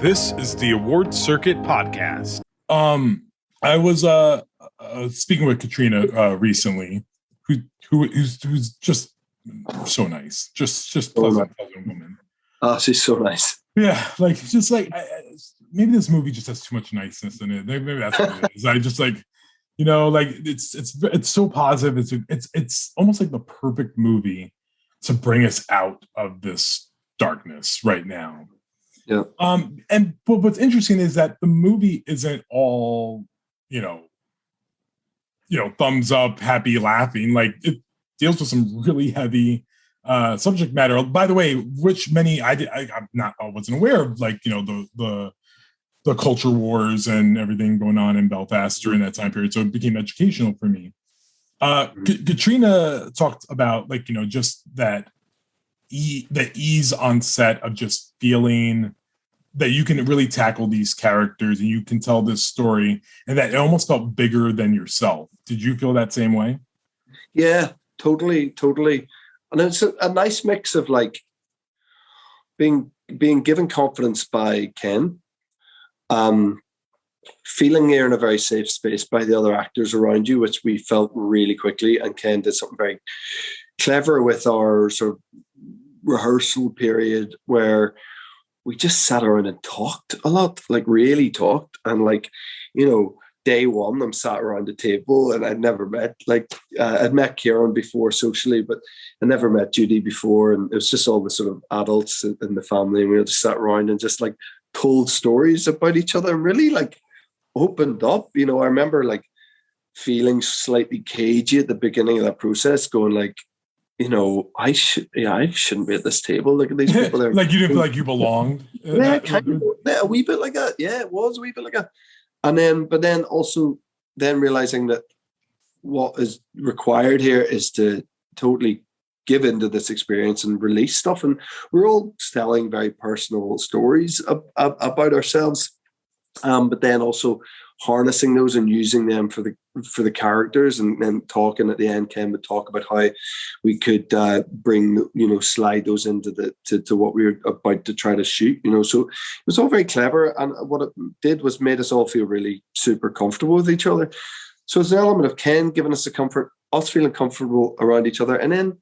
This is the Award Circuit Podcast. I was speaking with Katrina recently, who's just so nice, just pleasant woman. Oh, she's so nice. Yeah, like just like maybe this movie just has too much niceness in it. Maybe that's what it is. I just like, you know, like it's so positive. It's almost like the perfect movie to bring us out of this darkness right now. Yeah. But what's interesting is that the movie isn't all, you know, thumbs up, happy, laughing. Like it deals with some really heavy subject matter. By the way, which many I wasn't aware of, like, you know, the culture wars and everything going on in Belfast during that time period. So it became educational for me. Katrina talked about, like, you know, just that the ease on set of just feeling that you can really tackle these characters and you can tell this story, and that it almost felt bigger than yourself. Did you feel that same way? Yeah, totally. And it's a nice mix of like being given confidence by Ken, feeling you're in a very safe space by the other actors around you, which we felt really quickly. And Ken did something very clever with our sort of rehearsal period where we just sat around and talked a lot, like really talked. And like, you know, day one, I'm sat around the table and I'd never met, I'd met Kieran before socially, but I never met Judy before. And it was just all the sort of adults in the family. And we all just sat around and just like told stories about each other and really like opened up. You know, I remember like feeling slightly cagey at the beginning of that process, going like, you know, I shouldn't be at this table. Look at these people there. Like you didn't feel like you belonged. Yeah, kind of, a wee bit like that. Yeah, it was a wee bit like that. But then also realizing that what is required here is to totally give into this experience and release stuff. And we're all telling very personal stories about ourselves, but then also harnessing those and using them for the characters, and then talking at the end, Ken would talk about how we could bring, you know, slide those into to what we were about to try to shoot, you know. So it was all very clever, and what it did was made us all feel really super comfortable with each other. So it's an element of Ken giving us the comfort, us feeling comfortable around each other, and then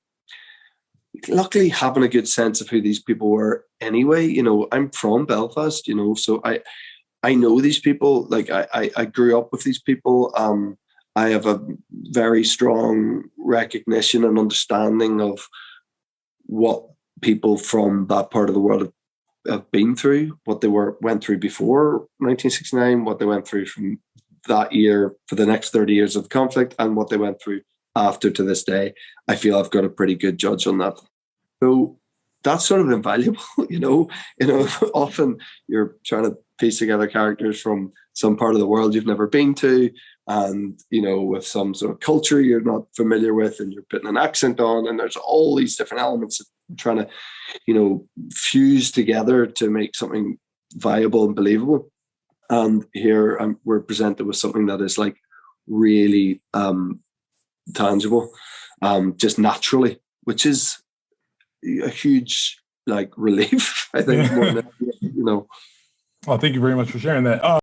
luckily having a good sense of who these people were anyway. You know, I'm from Belfast, you know, so I know these people. Like I grew up with these people. I have a very strong recognition and understanding of what people from that part of the world have been through, what they went through before 1969, what they went through from that year for the next 30 years of conflict, and what they went through after to this day. I feel I've got a pretty good judge on that. So that's sort of invaluable, you know. Often you're trying to piece together characters from some part of the world you've never been to, and, you know, with some sort of culture you're not familiar with, and you're putting an accent on, and there's all these different elements trying to, you know, fuse together to make something viable and believable. And here we're presented with something that is like really tangible, just naturally, which is a huge like relief, I think, more than, you know. Well, thank you very much for sharing that.